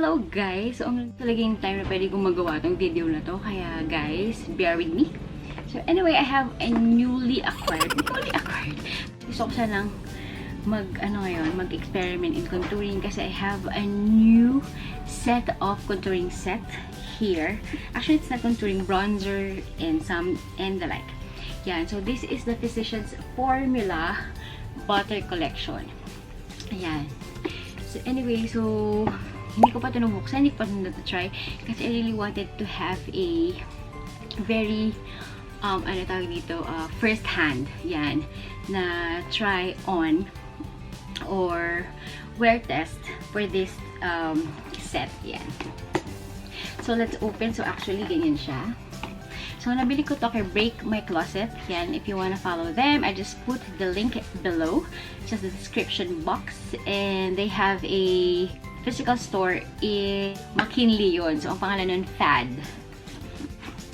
Hello guys! So, ang talaga yung time na pwede kong magawa tong video na to. Kaya guys, bear with me. So anyway, I have a newly acquired. Gusto ko sanang mag-experiment in contouring kasi I have a new set of contouring set here. Actually, it's not contouring, bronzer and the like. Yan. So this is the Physicians Formula Butter Collection. Ayan. So anyway, so hindi ko pa ito nabuksan, hindi ko pa ito na-try kasi I really wanted to have a very first hand yan na try on or wear test for this set yan. So let's open. So actually ganyan siya. So nabili ko to kay Break My Closet. Yan, if you wanna follow them, I just put the link below, just the description box, and they have a physical store in McKinley yun. So ang pangalan nun, Fad.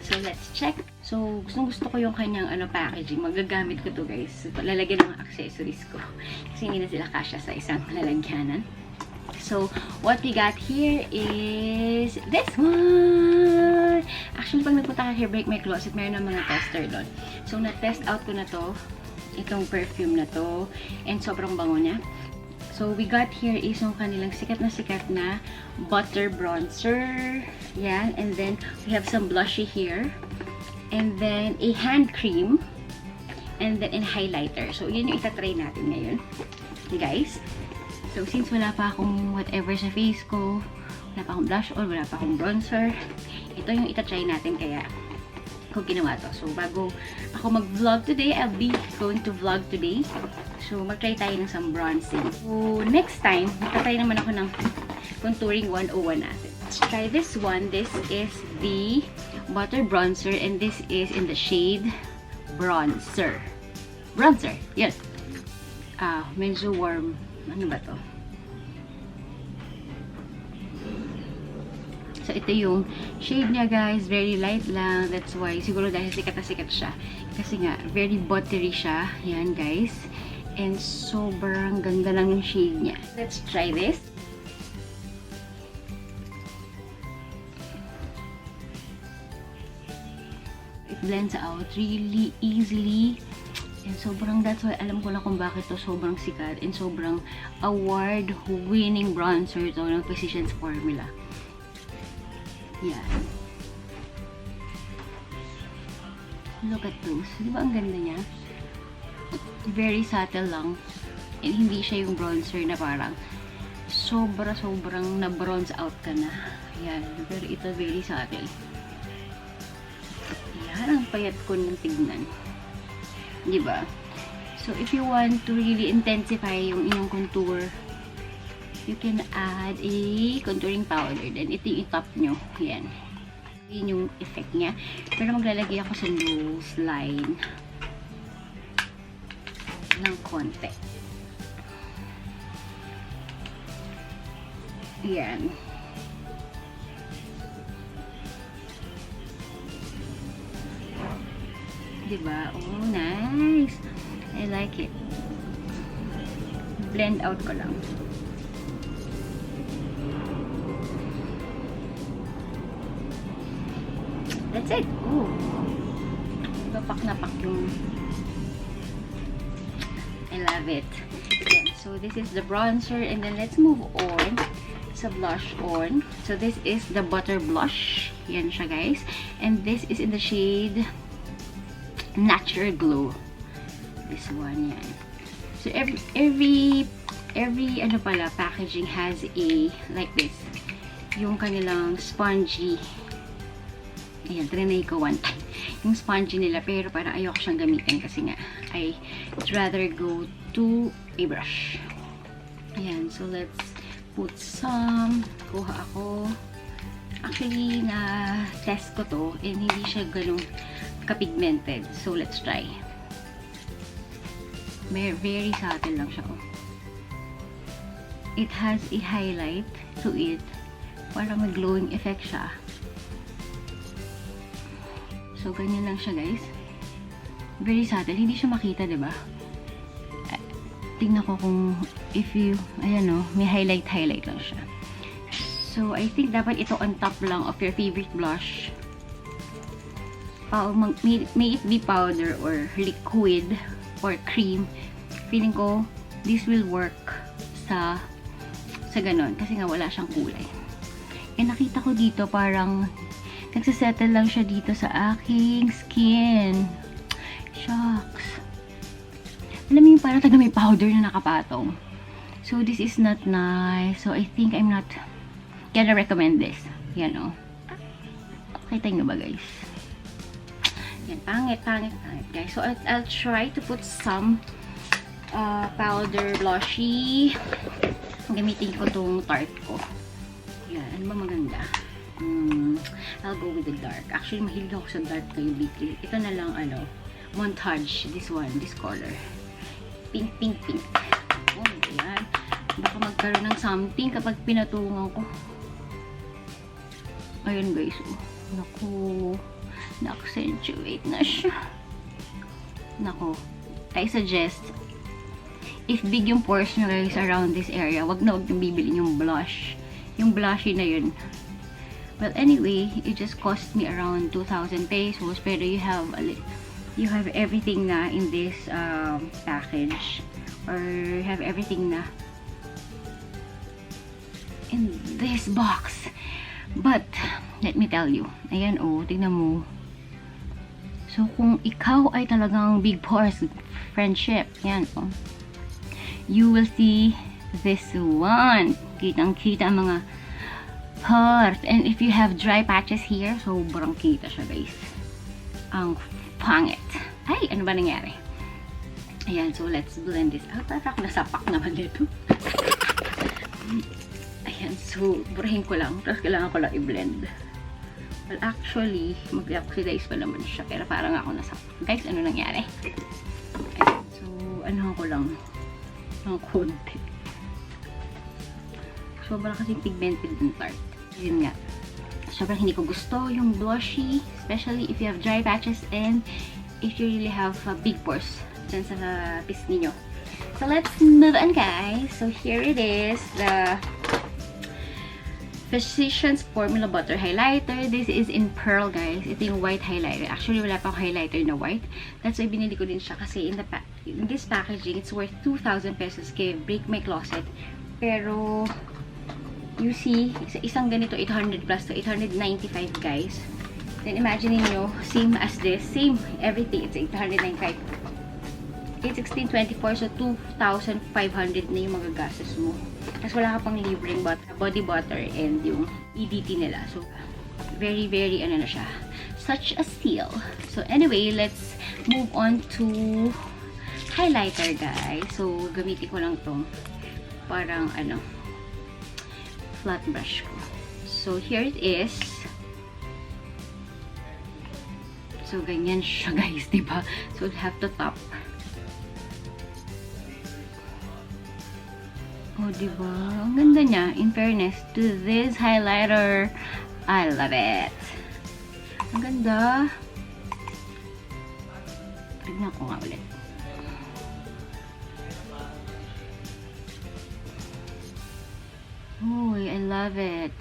So let's check. So gusto ko yung kanyang packaging. Magagamit ko to guys. So, lalagyan ng mga accessories ko. Kasi hindi na sila kasya sa isang lalagyanan. So what we got here is this one. Actually, pag nagpunta ka kay Break My Closet, mayroon ng mga tester doon. So na-test out ko na to. Itong perfume na to. And sobrang bango niya. So we got here is yung kanilang sikat na butter bronzer. Yan. And then we have some blushy here. And then a hand cream. And then a highlighter. So yun yung itatry natin ngayon. Guys. So since wala pa akong whatever sa face ko, wala pa akong blush on, wala pa akong bronzer, ito yung itatry natin kaya ko ginawa to. So bago ako mag-vlog today, I'll be going to vlog today. So mag-try tayo ng some bronzing. So next time, magta-try naman ako ng contouring 101 natin. Let's try this one. This is the butter bronzer and this is in the shade bronzer. Bronzer. Yan. Medyo warm. Ano ba to? So, ito yung shade niya, guys. Very light lang. That's why, siguro dahil sikat na sikat siya. Kasi nga, very buttery siya. Yan, guys. And sobrang ganda lang yung shade niya. Let's try this. It blends out really easily. And sobrang, that's why alam ko na kung bakit to sobrang sikat and sobrang award-winning bronzer to ng Physicians Formula. Yeah. Look at those. Di ba ang ganda niya? Very subtle lang. And hindi siya yung bronzer na parang sobrang na-bronze out ka na. Yan. Pero ito very subtle. Yan ang payat ko ng tignan. Diba? So, if you want to really intensify yung inyong contour, you can add a contouring powder. Then, ito yung top nyo. Yan. Yun yung effect niya. Pero maglalagay ako sa nose line ng konti. Yan. Diba? Oh, nice! I like it. Blend out ko lang. That's it! Ooh! Diba pak na pak yung... I love it. Yan. So, this is the bronzer. And then, let's move on sa blush on. So, this is the butter blush. Yan siya, guys. And this is in the shade Natural Glow. This one, yan. So every packaging has a like this. Yung kanilang spongy. Ayan, trinay ko one time. Yung spongy nila, pero parang ayoko siyang gamitin kasi nga I'd rather go to a brush. Ayan, so let's put some. Kuha ako. Actually, na-test ko to and hindi siya ganun ka-pigmented. So, let's try. Very subtle lang siya. Oh. It has a highlight to it. Parang may glowing effect siya. So, ganyan lang siya, guys. Very subtle. Hindi siya makita, diba? Tingnan ko kung if you, ayan o, may highlight lang siya. So, I think dapat ito on top lang of your favorite blush. May it be powder or liquid or cream. Feeling ko, this will work sa ganon. Kasi nga wala siyang kulay. Eh, nakita ko dito parang nagsasettle lang siya dito sa aking skin. Shucks. Alam mo yung parang taga may powder na nakapatong. So, this is not nice. So, I think I'm not gonna recommend this. Yan, o. Kita nyo ba, guys? Yan, pangit, guys. So, I'll try to put some powder blushy. Gamitin ko tong Tarte ko. Yan, ano ba maganda? I'll go with the dark. Actually, mahilig ako sa dark kayo, Vicky. Ito na lang, montage. This one, this color. Pink, pink, pink. Oh, yan. Baka magkaroon ng something kapag pinatungan ko. Ayun, guys. Oh. Naku. Na-accentuate na siya. Naku. I suggest, if big yung pores nyo guys around this area, wag na wag yung bibili yung blush. Yung blushy na yun. Well, anyway, it just cost me around 2,000 pesos. Pero you have everything na in this package. Or you have everything na in this box. But, let me tell you. Ayan, oh, tingnan mo. So, kung ikaw ay talagang big pores friendship, yan, oh. You will see this one. Kitang-kita ang mga pores. And if you have dry patches here, sobrang kita siya, guys. Ang pangit. Ay, ano ba nangyari? Ayan, so let's blend this out. Parang nasapak naman dito. Ayan, so, burahin ko lang. Tapos kailangan ko lang i-blend. Well, actually, mag-oxidize pa naman siya. Pero parang ako nasapak. Guys, ano nangyari? Ayan, so, ano ko lang. Ng konti. Sobrang kasi pigmented ng Tarte. Yun nga. Sobrang hindi ko gusto yung blushy. Especially if you have dry patches and if you really have big pores dyan sa pisngi nyo. So, let's move on, guys. So, here it is. The Physicians Formula Butter Highlighter. This is in Pearl, guys. Ito yung white highlighter. Actually, wala pang highlighter na white. That's why binili ko din siya kasi in this packaging, it's worth 2,000 pesos kay Break My Closet. Pero, you see, isang ganito, 800 plus to 895, guys. Then, imagine niyo same as this. Same, everything. It's 895. 816.24, so 2,500 na yung magagastos mo. Tapos wala ka pang libreng body butter and yung EDT nila. So, very, very, ano na siya. Such a steal. So, anyway, let's move on to highlighter, guys. So, gamitin ko lang tong parang, flat brush ko. So, here it is. So, ganyan siya, guys, diba? So, we'll have to top. Oh, diba? Ang ganda niya. In fairness to this highlighter, I love it. Ang ganda. Tignan ko nga ulit. Oh, I love it.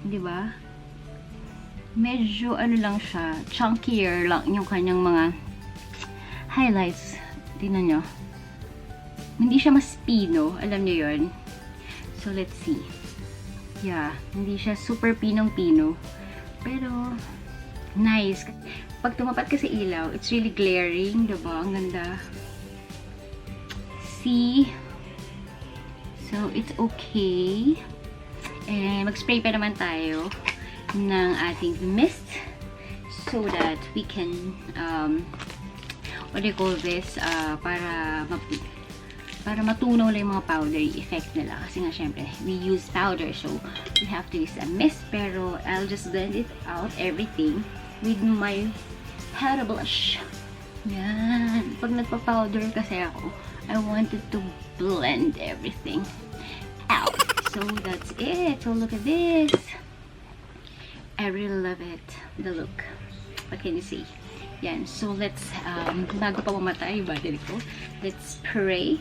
Diba? Medyo ano lang siya, chunkier lang yung kanyang mga highlights. Tingnan nyo. Hindi siya mas pino. Alam nyo yun. So, let's see. Yeah. Hindi siya super pinong-pino. Pero, nice. Pag tumapat ka sa ilaw, it's really glaring. Diba? Ang ganda. See? So, it's okay. And, mag-spray pa naman tayo ng ating mist so that we can what do you call this, para matunaw lang yung mga powdery effect nila. Kasi nga, syempre, we use powder. So, we have to use a mist. Pero, I'll just blend it out, everything, with my hair blush. Yan. Pag nagpa-powder kasi ako, I wanted to blend everything out. So, that's it. So, look at this. I really love it. The look. What can you see? Yan. So, let's, bago pa mamatay yung battery ko, let's pray.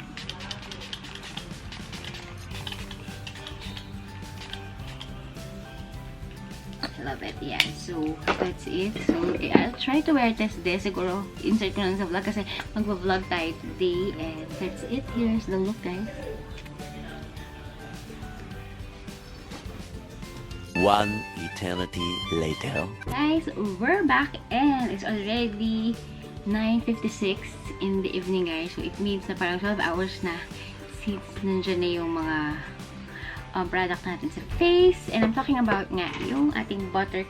Love it. Yeah. So, that's it. So, I'll try to wear test this. Siguro, insert ko lang sa vlog kasi mag-vlog tayo today. And that's it. Here's the look, guys. One eternity later. Guys, we're back and it's already 9:56 in the evening, guys. So, it means na parang 12 hours na since nandiyan na yung mga product natin sa face. And I'm talking about nga yung ating butter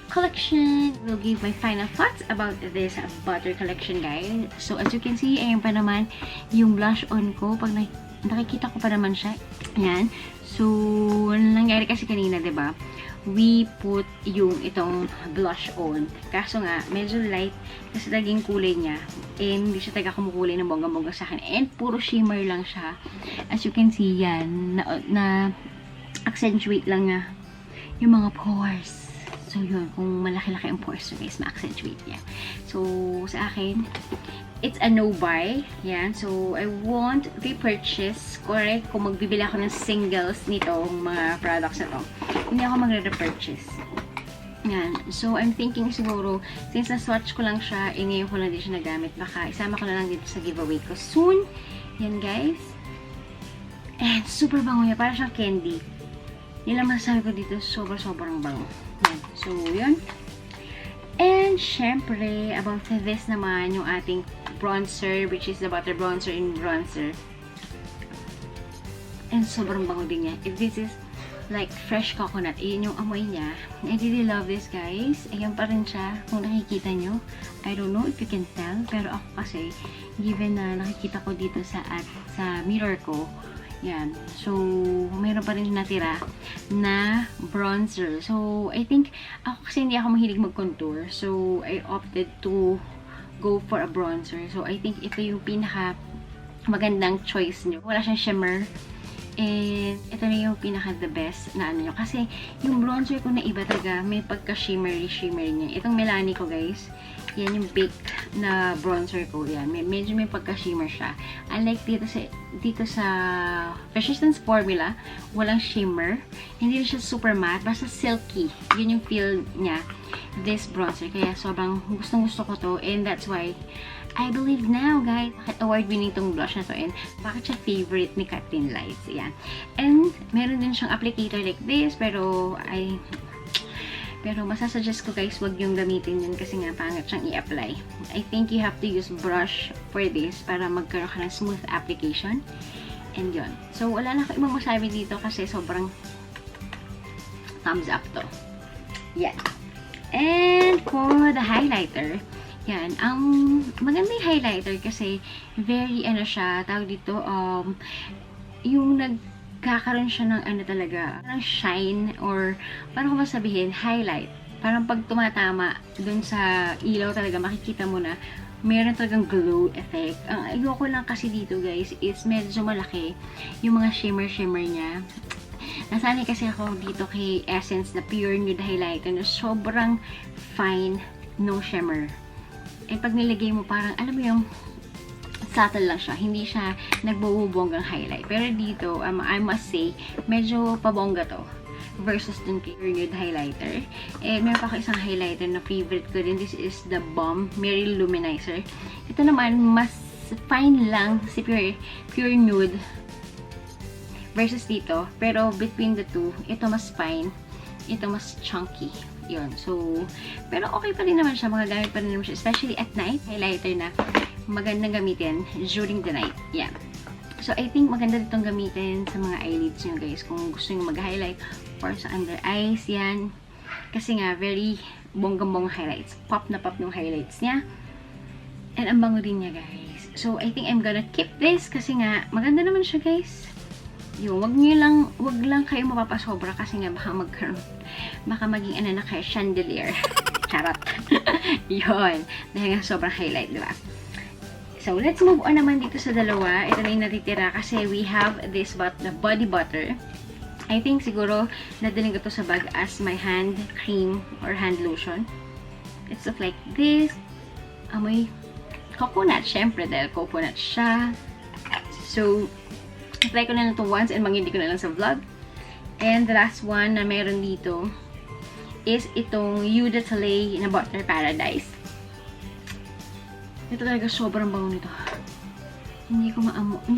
collection. We'll give my final thoughts about this butter collection, guys. So, as you can see, ayun pa naman yung blush on ko. Pag nakikita ko pa naman siya. Yan. So, nangyari kasi kanina, diba? We put yung itong blush on. Kaso nga, medyo light kasi naging kulay niya. And hindi siya taga kumukulay ng bongga-bongga sa akin. And puro shimmer lang siya. As you can see, yan. Na accentuate lang niya yung mga pores. So, yun. Kung malaki-laki ang pores nyo, guys, ma-accentuate niya. So, sa akin, it's a no-buy. Yan. So, I won't repurchase. Correct? Kung magbibili ako ng singles nitong mga products na to, hindi ako magre-repurchase. Yan. So, I'm thinking siguro, since na-swatch ko lang siya, ngayon ko lang din siya nagamit, baka isama ko na lang dito sa giveaway ko soon. Yan, guys. And super bango niya. Para siyang candy. Yun lang masasabi ko dito. Sobrang bango. Yan. So, yun. And, syempre, about this naman, yung ating bronzer, which is the butter bronzer in bronzer. And, sobrang bango din niya. If this is like fresh coconut, yun yung amoy niya. I really love this, guys. Ayan pa rin siya. Kung nakikita nyo, I don't know if you can tell, pero ako kasi, given na nakikita ko dito sa mirror ko, yan. So, mayroon pa rin natira na bronzer. So, I think, ako kasi hindi ako mahilig mag-contour. So, I opted to go for a bronzer. So, I think ito yung pinaka magandang choice nyo. Wala siyang shimmer. And, ito na yung pinaka the best na ano nyo. Kasi, yung bronzer ko na iba talaga, may pagka-shimmery niya. Itong Melanie ko, guys, yan yung baked na bronzer ko. Yan. Medyo may pagka-shimmer siya. Unlike dito sa Persistence Formula, walang shimmer. Hindi rin siya super matte. Basta silky. Yun yung feel niya. This bronzer. Kaya sobrang gustong-gusto ko to. And that's why I believe now, guys, bakit award-winning tong blush na to and bakit siya favorite ni Kathleen Lights. Yan. And meron din siyang applicator like this, pero masasuggest ko, guys, wag yung gamitin yun kasi nga pangit siyang i-apply. I think you have to use brush for this para magkaroon ka ng smooth application. And yun. So, wala na ako ibang masabi dito kasi sobrang thumbs up to. Yan. And for the highlighter, yan. Ang maganda yung highlighter kasi very, siya, tawag dito, yung nagkakaroon siya ng talaga, parang shine or parang kung masabihin, highlight. Parang pag tumatama dun sa ilaw talaga, makikita mo na meron talagang glow effect. Ang ayoko lang kasi dito, guys, is medyo malaki yung mga shimmer niya. Nasanay kasi ako dito kay Essence na Pure Nude Highlighter na sobrang fine, no shimmer. And pag nilagay mo, parang, alam mo yung subtle lang siya. Hindi siya nagbubonggang highlight. Pero dito, I must say, medyo pabongga to. Versus dun kay Pure Nude Highlighter. And meron pa ako isang highlighter na favorite ko din. This is the Balm Merry Luminizer. Ito naman, mas fine lang si Pure Nude versus dito. Pero between the two, ito mas fine. Ito mas chunky. Yun. So, pero okay pa rin naman siya. Magagamit pa rin naman siya. Especially at night. Highlighter na magandang gamitin during the night. Yeah. So, I think maganda ditong gamitin sa mga eyelids nyo, guys. Kung gusto nyo mag-highlight or sa under eyes. Yan. Kasi nga, very bonggang-bong highlights. Pop na pop yung highlights niya. And ang bango din niya, guys. So, I think I'm gonna keep this kasi nga, maganda naman siya, guys. Yung, wag lang kayo mapapasobra kasi nga baka maging na kayo chandelier. Charot. Yun. Dahil nga sobrang highlight, diba? So, let's move on naman dito sa dalawa. Ito na yung natitira kasi we have this the body butter. I think siguro nadaling ko to sa bag as my hand cream or hand lotion. It's look like this. amoy coconut. Syempre, dahil coconut siya. So, try ko na lang ito once and manghindi ko na lang sa vlog. And the last one na meron dito is itong Eau de Toilette na Butter Paradise. Ito talaga sobrang bango nito. Hindi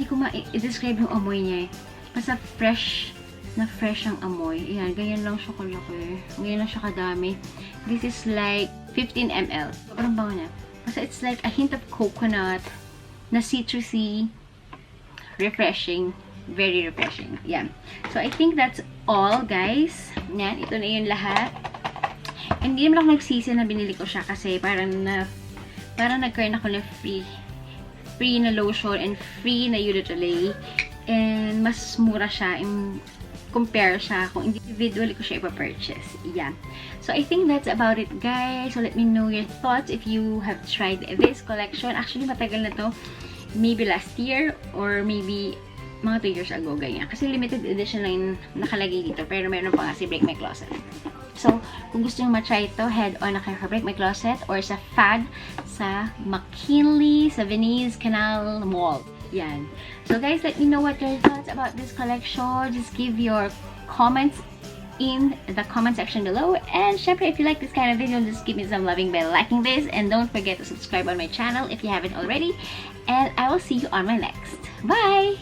ko ma-describe yung amoy niya eh. Basta fresh na fresh ang amoy. Ayan, ganyan lang siya kalaki. Ganyan lang siya kadami. This is like 15 ml. Sobrang bango niya. Basta it's like a hint of coconut na citrusy, refreshing. Very refreshing. Yan. So, I think that's all, guys. Yan. Ito na yung lahat. And hindi naman ako nagsisi na binili ko siya kasi parang nagkaroon ako na free na lotion and free na Eau de Toilette. And mas mura siya. Compare siya kung individually ko siya ipapurchase. Yeah. So, I think that's about it, guys. So, let me know your thoughts if you have tried this collection. Actually, matagal na to. Maybe last year or maybe mga 2 years ago, ganyan. Kasi limited edition lang yung nakalagay dito. Pero meron pa nga si Break My Closet. So, kung gusto nyo ma-try ito, head on na kayo sa Break My Closet or sa FAD sa McKinley, sa Venice Canal Mall. Yan. So, guys, let me know what your thoughts about this collection. Just give your comments in the comment section below. And, syempre, if you like this kind of video, just give me some loving by liking this. And don't forget to subscribe on my channel if you haven't already. And I will see you on my next. Bye!